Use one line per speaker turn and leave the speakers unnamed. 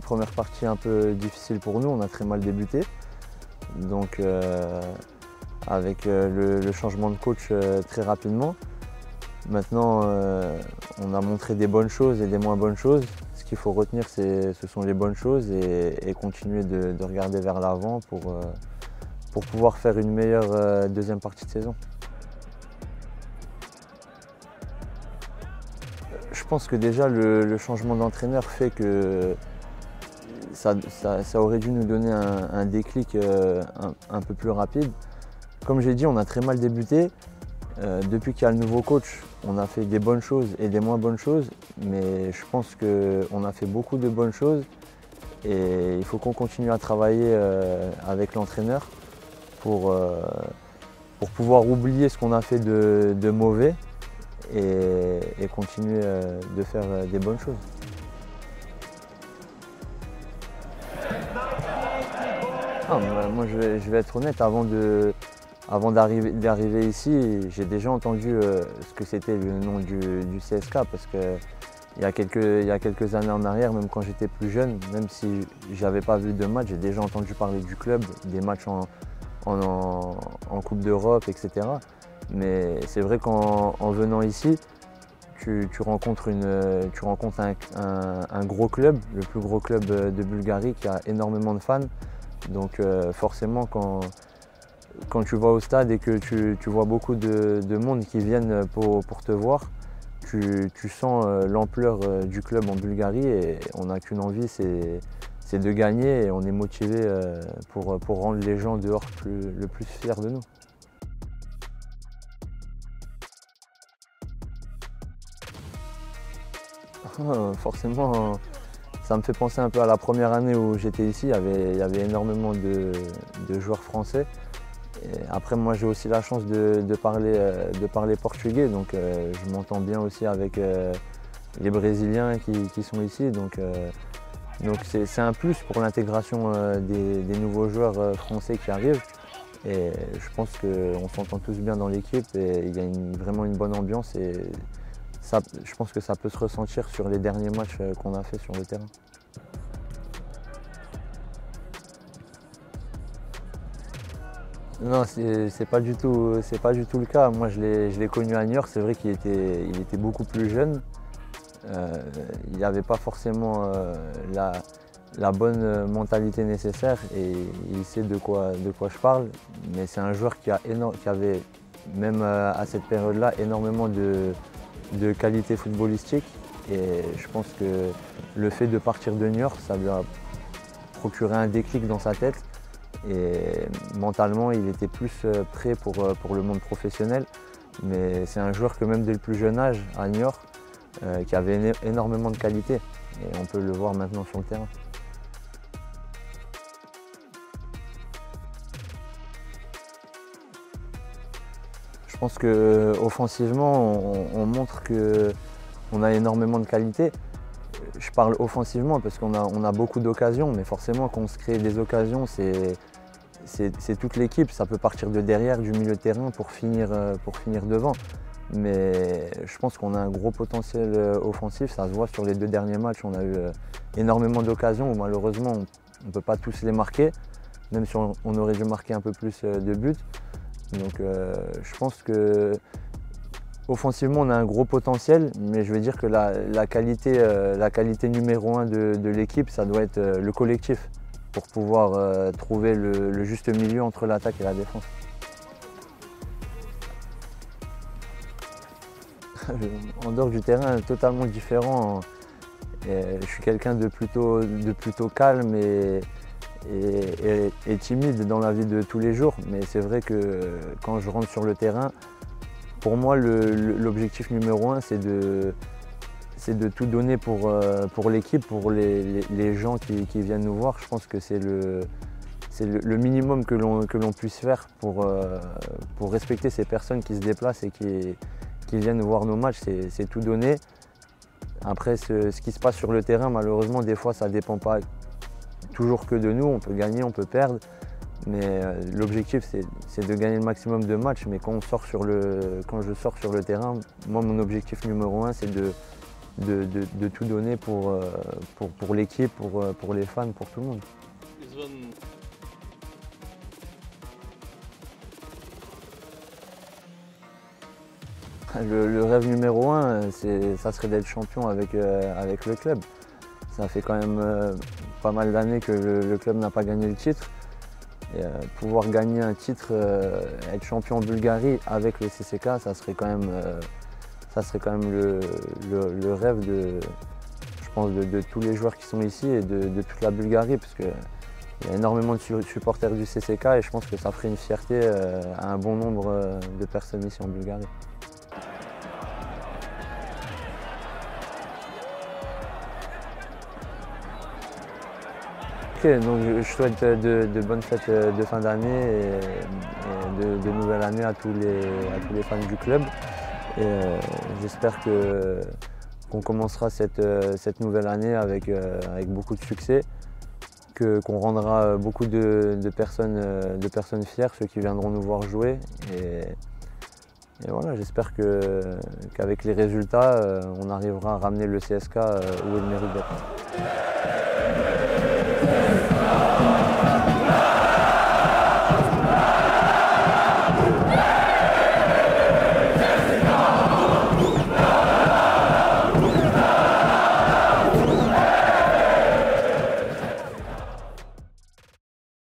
première partie un peu difficile pour nous, on a très mal débuté. Donc avec le changement de coach très rapidement. Maintenant, on a montré des bonnes choses et des moins bonnes choses. Ce qu'il faut retenir, ce sont les bonnes choses et continuer de regarder vers l'avant pour pouvoir faire une meilleure deuxième partie de saison. Je pense que déjà le changement d'entraîneur fait que ça aurait dû nous donner un déclic un peu plus rapide. Comme j'ai dit, on a très mal débuté. Depuis qu'il y a le nouveau coach, on a fait des bonnes choses et des moins bonnes choses, mais je pense qu'on a fait beaucoup de bonnes choses et il faut qu'on continue à travailler avec l'entraîneur pour pouvoir oublier ce qu'on a fait de mauvais et continuer de faire des bonnes choses. Moi, je vais être honnête, avant d'arriver ici, j'ai déjà entendu ce que c'était le nom du CSK parce qu'il y a quelques années en arrière, même quand j'étais plus jeune, même si je n'avais pas vu de match, j'ai déjà entendu parler du club, des matchs en Coupe d'Europe, etc. Mais c'est vrai qu'en venant ici, tu rencontres un gros club, le plus gros club de Bulgarie qui a énormément de fans. Donc forcément, quand tu vas au stade et que tu vois beaucoup de monde qui viennent pour te voir, tu sens l'ampleur du club en Bulgarie et on n'a qu'une envie, c'est de gagner et on est motivé pour rendre les gens dehors le plus fiers de nous. Forcément, ça me fait penser un peu à la première année où j'étais ici, il y avait énormément de joueurs français. Et après, moi j'ai aussi la chance de parler portugais, donc je m'entends bien aussi avec les Brésiliens qui sont ici. Donc c'est un plus pour l'intégration des nouveaux joueurs français qui arrivent. Et je pense qu'on s'entend tous bien dans l'équipe et il y a vraiment une bonne ambiance. Et je pense que ça peut se ressentir sur les derniers matchs qu'on a fait sur le terrain. Non, c'est pas du tout le cas. Moi, je l'ai connu à Niort. C'est vrai qu'il était beaucoup plus jeune. Il n'avait pas forcément la bonne mentalité nécessaire et il sait de quoi je parle. Mais c'est un joueur qui avait, même à cette période-là, énormément de qualité footballistique. Et je pense que le fait de partir de Niort, ça lui a procuré un déclic dans sa tête. Et mentalement, il était plus prêt pour le monde professionnel. Mais c'est un joueur que même dès le plus jeune âge, à Niort, qui avait énormément de qualité. Et on peut le voir maintenant sur le terrain. Je pense qu'offensivement, on montre qu'on a énormément de qualité. Je parle offensivement parce qu'on a beaucoup d'occasions, mais forcément quand on se crée des occasions, c'est toute l'équipe. Ça peut partir de derrière, du milieu de terrain pour finir devant. Mais je pense qu'on a un gros potentiel offensif, ça se voit sur les 2 derniers matchs. On a eu énormément d'occasions où malheureusement on ne peut pas tous les marquer, même si on aurait dû marquer un peu plus de buts. Donc je pense que offensivement, on a un gros potentiel, mais je vais dire que la qualité numéro 1 de l'équipe, ça doit être le collectif pour pouvoir trouver le juste milieu entre l'attaque et la défense. En dehors du terrain, totalement différent. Je suis quelqu'un de plutôt calme et timide dans la vie de tous les jours, mais c'est vrai que quand je rentre sur le terrain, pour moi, l'objectif numéro 1, c'est de tout donner pour l'équipe, pour les gens qui viennent nous voir. Je pense que c'est le minimum que l'on puisse faire pour respecter ces personnes qui se déplacent et qui viennent voir nos matchs. C'est tout donner. Après, ce qui se passe sur le terrain, malheureusement, des fois, ça ne dépend pas toujours que de nous. On peut gagner, on peut perdre. Mais l'objectif, c'est de gagner le maximum de matchs. Mais quand je sors sur le terrain, moi, mon objectif numéro 1, c'est de tout donner pour l'équipe, pour les fans, pour tout le monde. Le rêve numéro un, ça serait d'être champion avec le club. Ça fait quand même pas mal d'années que le club n'a pas gagné le titre. Et, pouvoir gagner un titre, être champion en Bulgarie avec le CSKA, ça serait quand même le rêve je pense, de tous les joueurs qui sont ici et de toute la Bulgarie, parce qu'il y a énormément de supporters du CSKA et je pense que ça ferait une fierté à un bon nombre de personnes ici en Bulgarie. Donc je souhaite de bonnes fêtes de fin d'année et de nouvelle année à tous les fans du club. Et j'espère qu'on commencera cette nouvelle année avec beaucoup de succès, qu'on rendra beaucoup de personnes fières, ceux qui viendront nous voir jouer. Et voilà, j'espère qu'avec les résultats, on arrivera à ramener le CSKA où il mérite d'être.